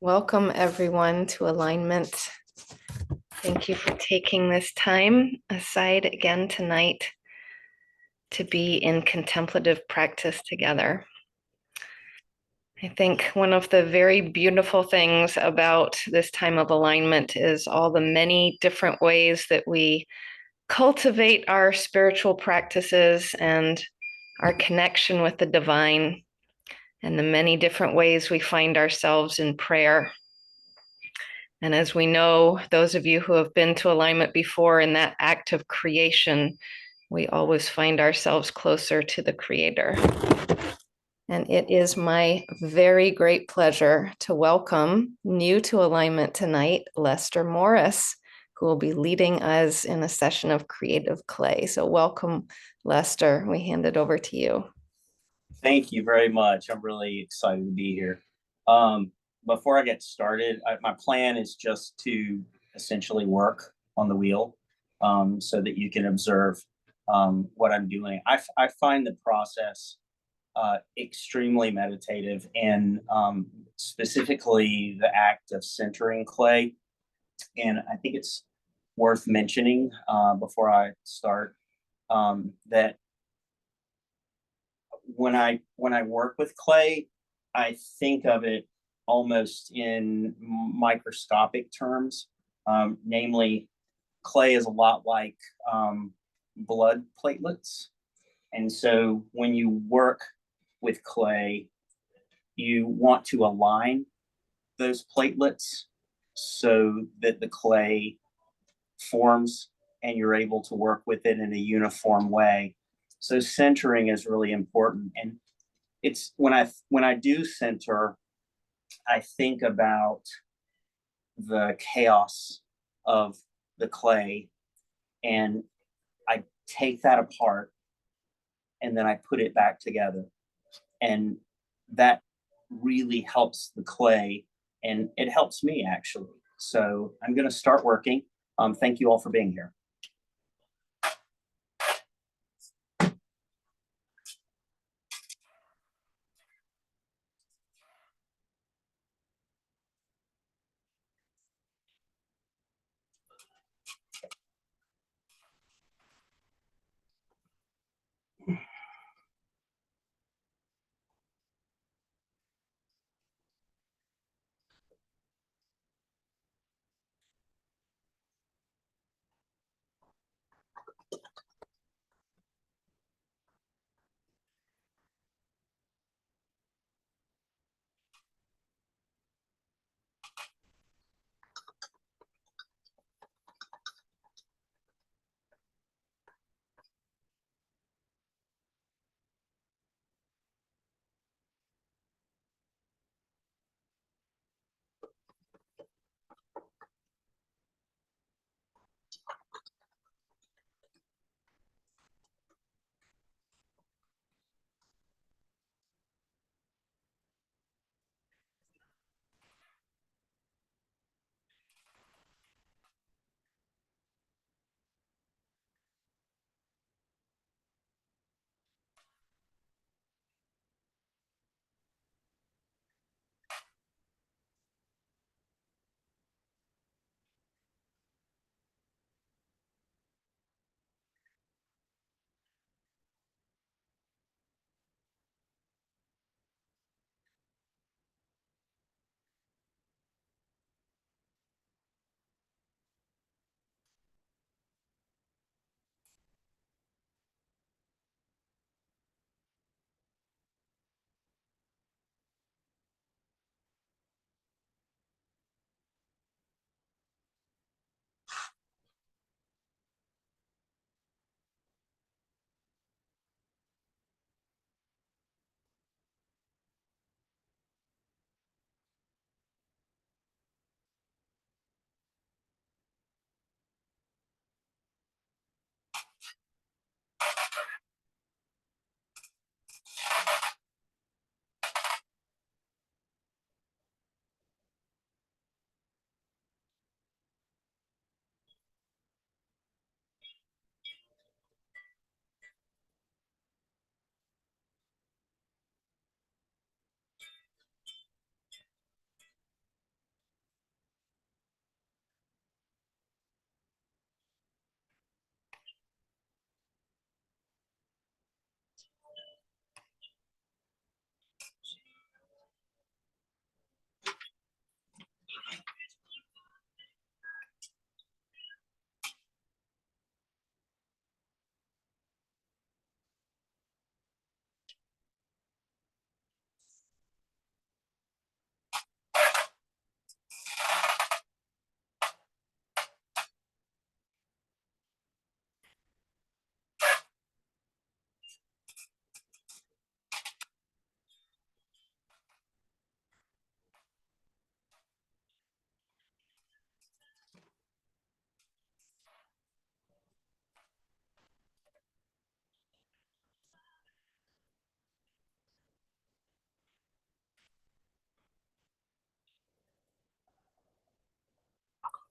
Welcome everyone to Alignment. Thank you for taking this time aside again tonight to be in contemplative practice together. I think one of the very beautiful things about this time of alignment is all the many different ways that we cultivate our spiritual practices and our connection with the divine, and the many different ways we find ourselves in prayer. And as we know, those of you who have been to alignment before, in that act of creation, we always find ourselves closer to the Creator. And it is my very great pleasure to welcome new to alignment tonight, Lester Morris, who will be leading us in a session of creative clay. So welcome, Lester. We hand it over to you. Thank you very much. I'm really excited to be here. Before I get started, my plan is just to essentially work on the wheel so that you can observe what I'm doing. I find the process extremely meditative, and specifically the act of centering clay. And I think it's worth mentioning before I start that when I work with clay, I think of it almost in microscopic terms. Namely, clay is a lot like blood platelets, and so when you work with clay, you want to align those platelets so that the clay forms and you're able to work with it in a uniform way. So centering is really important. And it's when I do center, I think about the chaos of the clay, and I take that apart and then I put it back together. And that really helps the clay, and it helps me actually. So I'm going to start working. Thank you all for being here.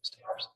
Stairs.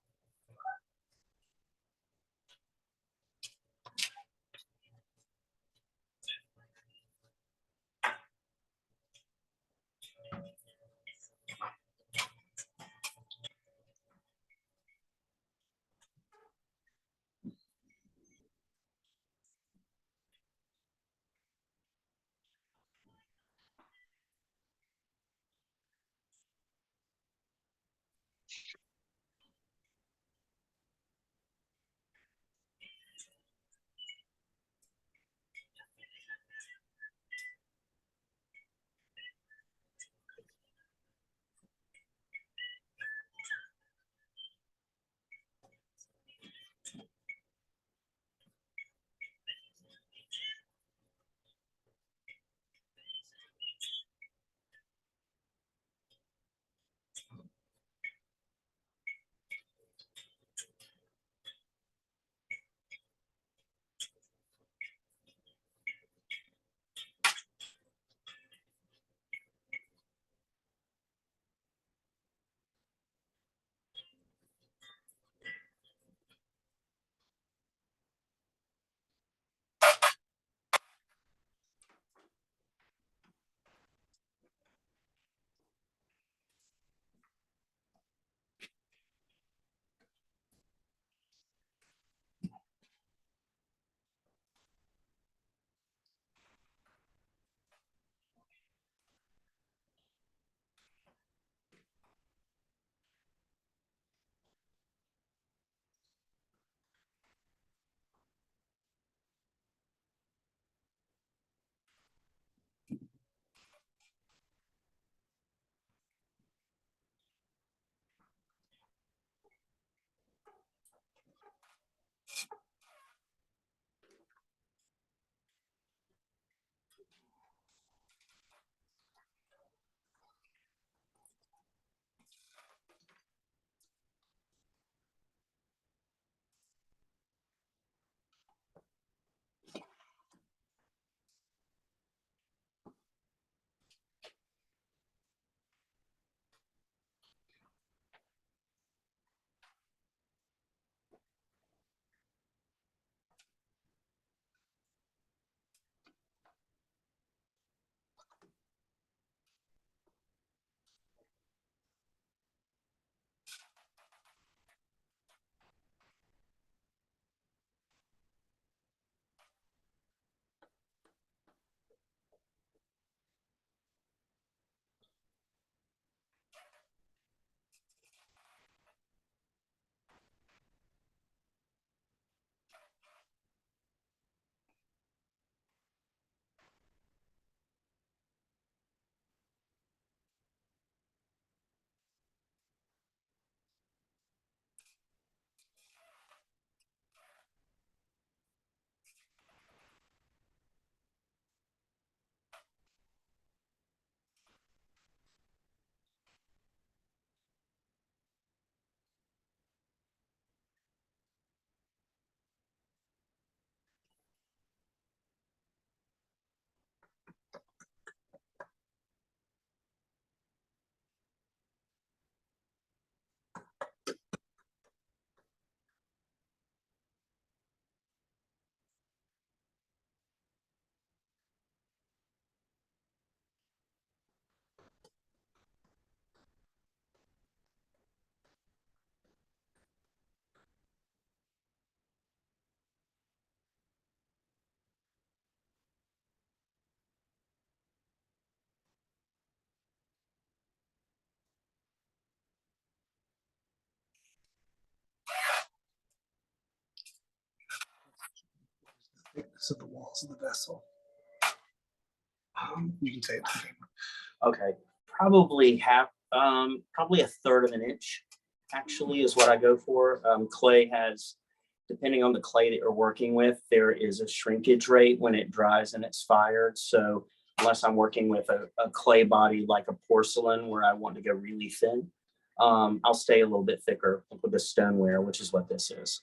Thickness of the walls of the vessel. You can say it. Okay, probably probably a third of an inch actually is what I go for. Clay has, depending on the clay that you're working with, there is a shrinkage rate when it dries and it's fired. So unless I'm working with a clay body like a porcelain where I want to go really thin, I'll stay a little bit thicker with the stoneware, which is what this is.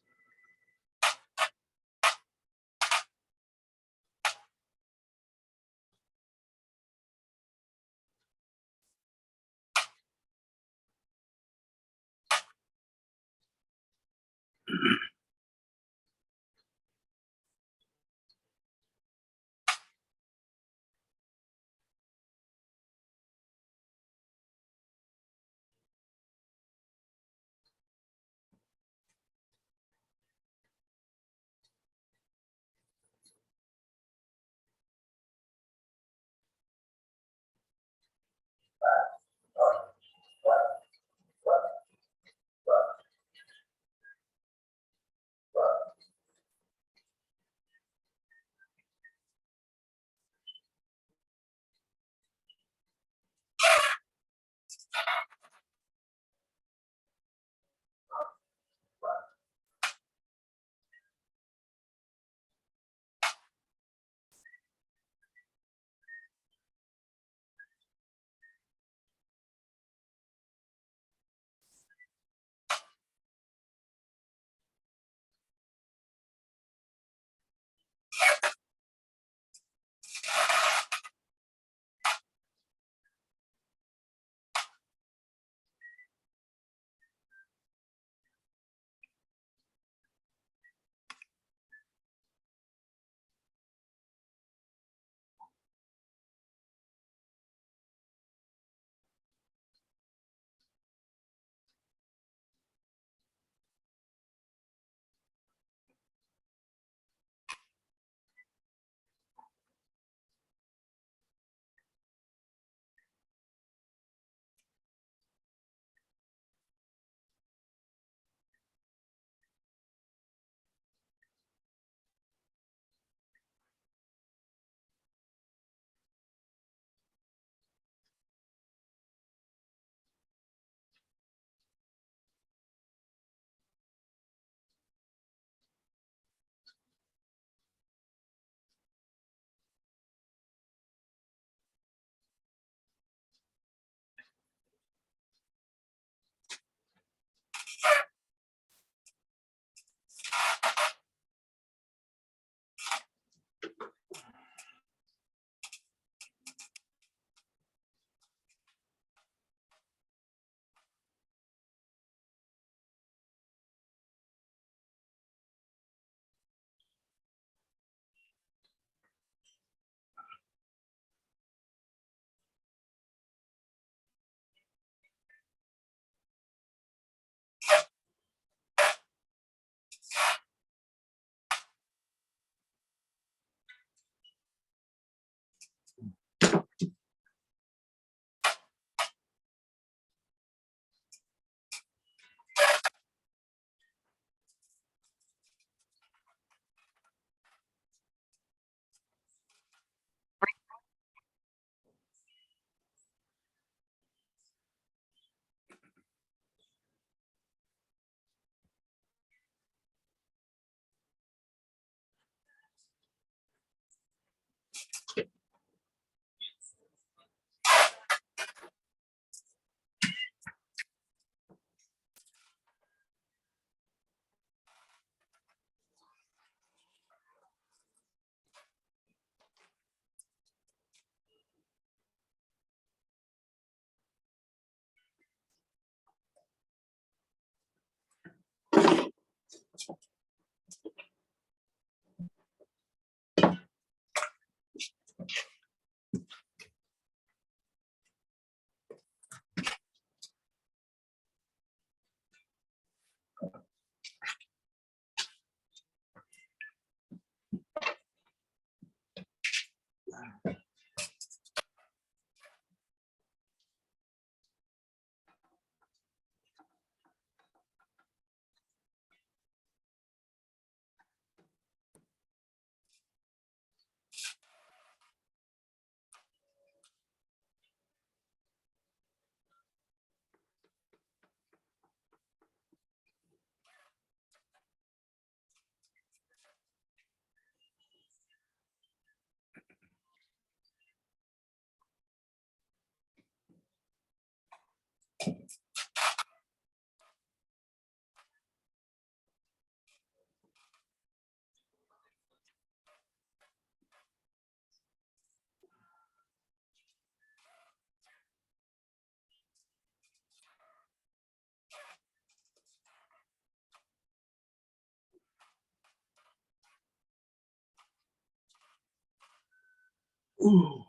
Ooh.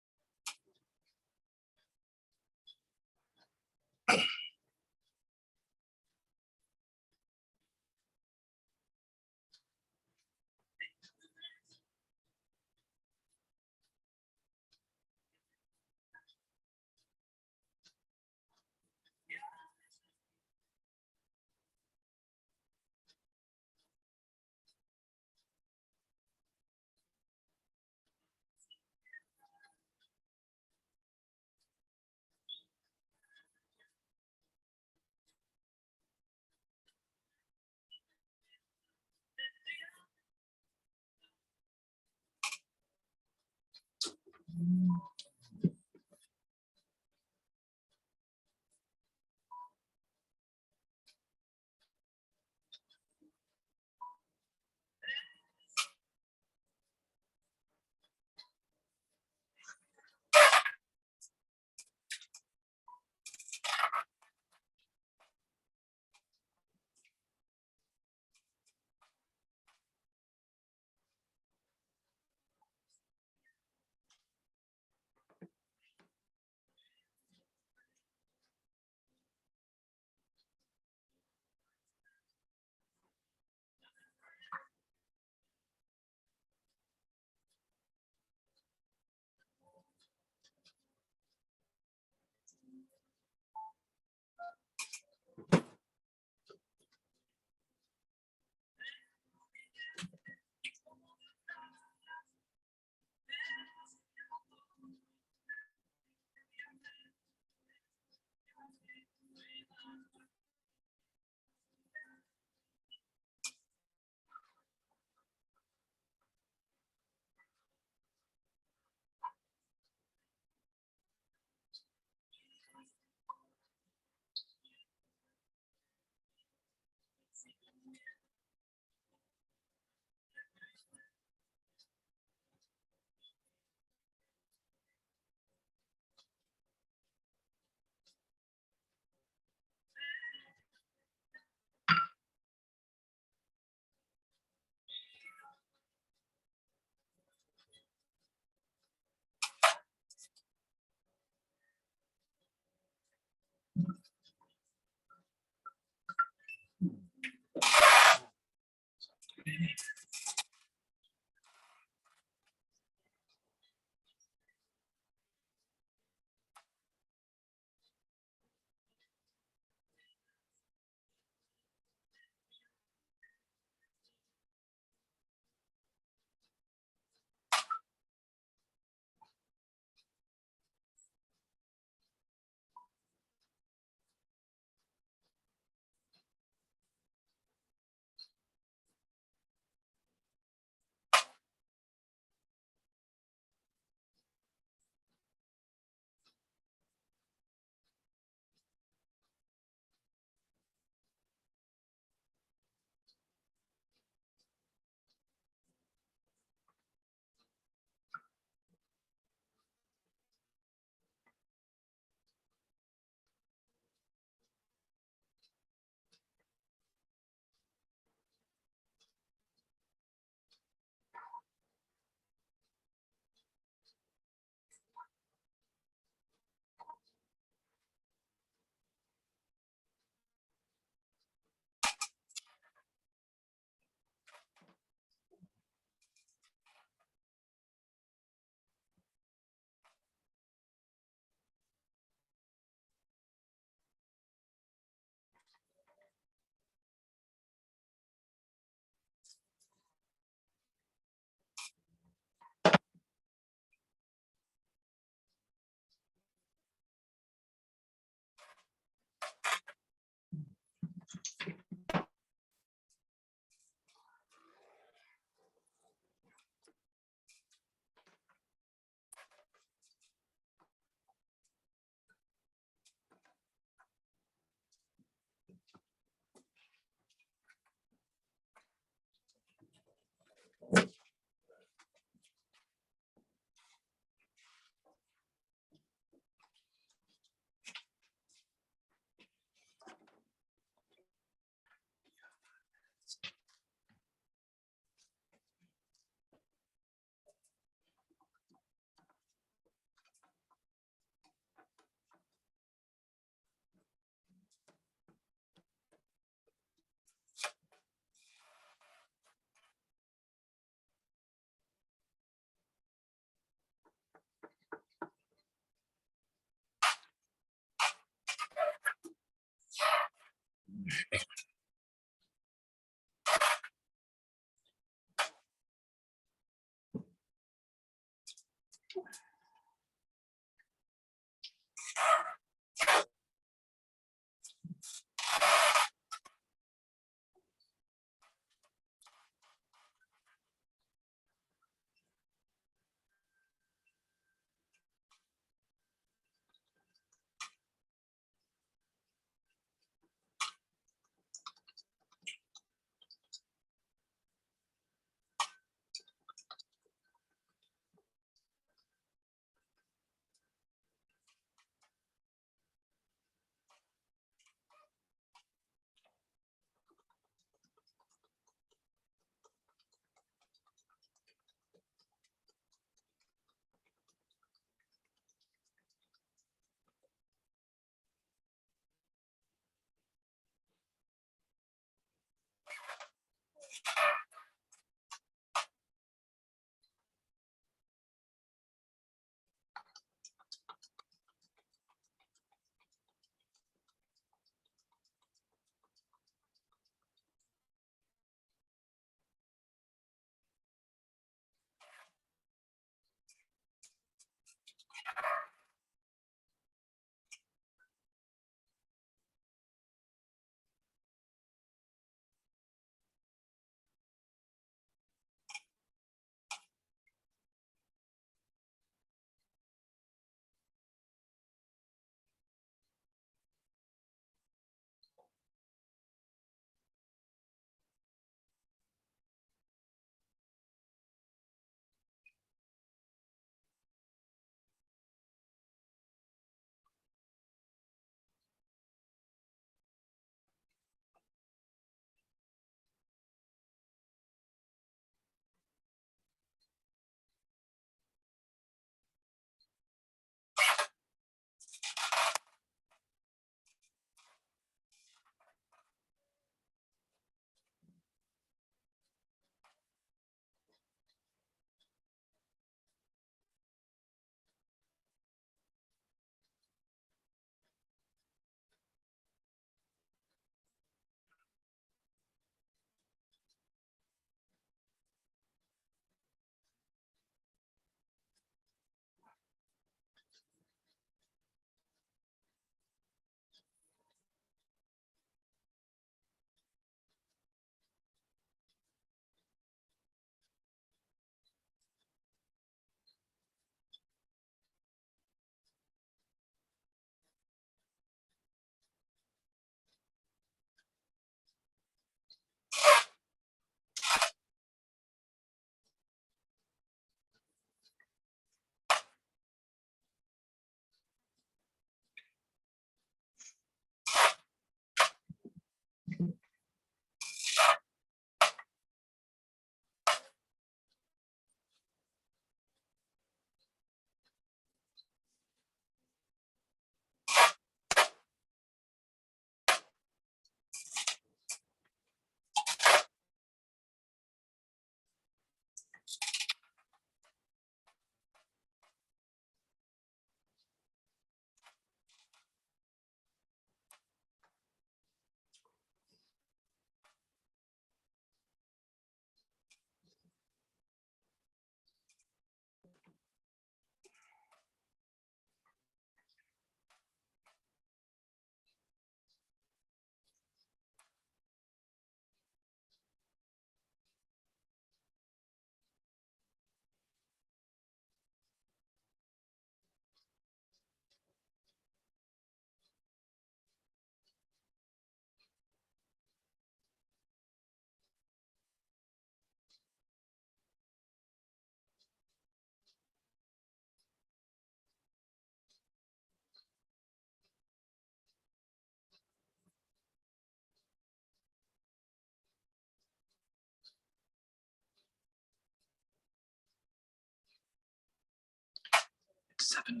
7:29.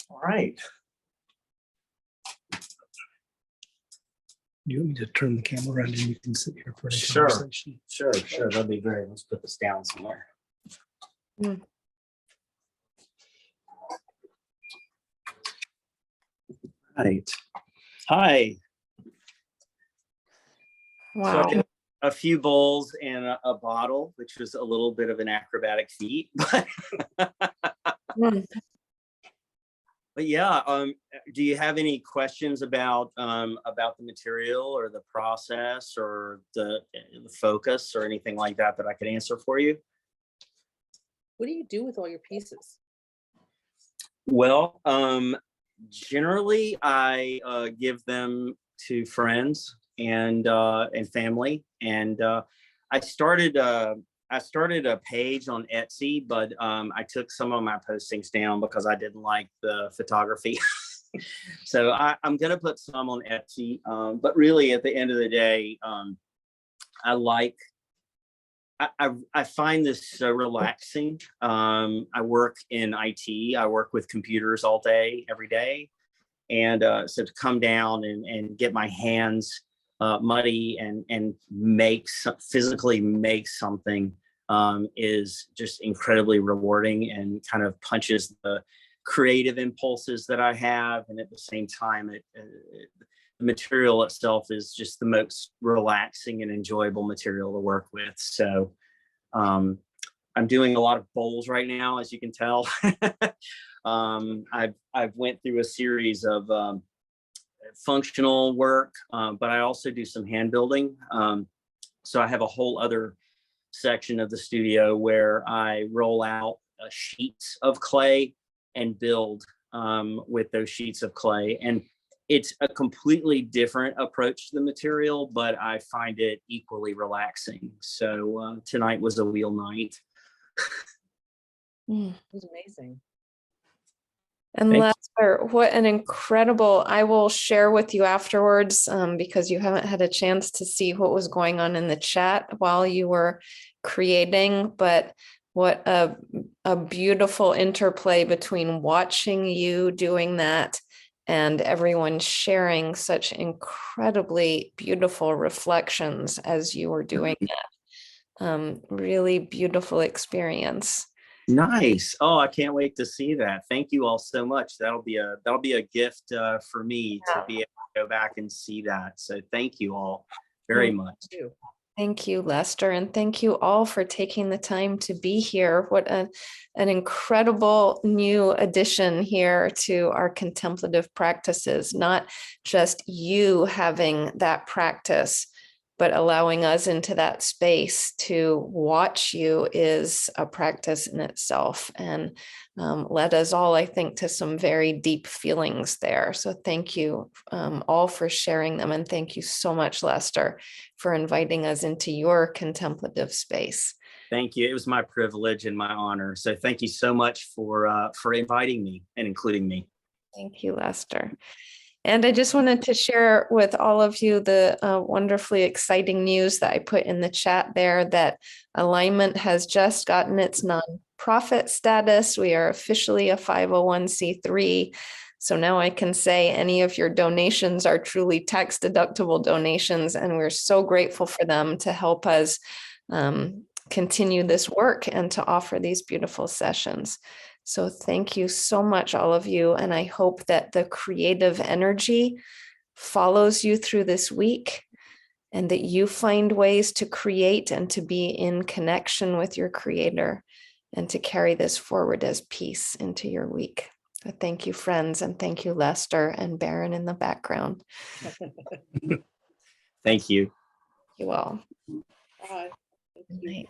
All right. You want me to turn the camera around and you can sit here for a Sure. conversation? Sure. That'd be great. Let's put this down somewhere. Right. Hi. So I Wow. did a few bowls and a bottle, which was a little bit of an acrobatic feat, but Mm. but yeah. Do you have any questions about the material or the process or the focus or anything like that that I could answer for you? What do you do with all your pieces? Well, generally I give them to friends and family, and I started a page on Etsy, but I took some of my postings down because I didn't like the photography. So I'm gonna put some on Etsy, but really at the end of the day, I find this so relaxing. I work in IT. I work with computers all day, every day. And so to come down and get my hands muddy and physically make something is just incredibly rewarding and kind of punches the creative impulses that I have. And at the same time, the material itself is just the most relaxing and enjoyable material to work with. So I'm doing a lot of bowls right now, as you can tell. I've went through a series of functional work, but I also do some hand building. So I have a whole other section of the studio where I roll out sheets of clay and build with those sheets of clay. And it's a completely different approach to the material, but I find it equally relaxing. So tonight was a wheel night. Mm. It was amazing. And Thank you. Lester, what an incredible, I will share with you afterwards because you haven't had a chance to see what was going on in the chat while you were creating, but what a beautiful interplay between watching you doing that and everyone sharing such incredibly beautiful reflections as you were doing that. Really beautiful experience. Nice. Oh, I can't wait to see that. Thank you all so much. That'll be a gift for me to be able to go back and see that. So thank you all very much. Too. Thank you, Lester, and thank you all for taking the time to be here. What an incredible new addition here to our contemplative practices, not just you having that practice, but allowing us into that space to watch you is a practice in itself, and led us all, I think, to some very deep feelings there. So thank you all for sharing them. And thank you so much, Lester, for inviting us into your contemplative space. Thank you. It was my privilege and my honor. So thank you so much for inviting me and including me. Thank you, Lester. And I just wanted to share with all of you the wonderfully exciting news that I put in the chat there, that Alignment has just gotten its nonprofit status. We are officially a 501c3. So now I can say any of your donations are truly tax deductible donations, and we're so grateful for them to help us continue this work and to offer these beautiful sessions. So thank you so much, all of you. And I hope that the creative energy follows you through this week and that you find ways to create and to be in connection with your creator and to carry this forward as peace into your week. So thank you, friends, and thank you, Lester and Baron in the background. Thank you. You all. Bye. Thank Good you. night.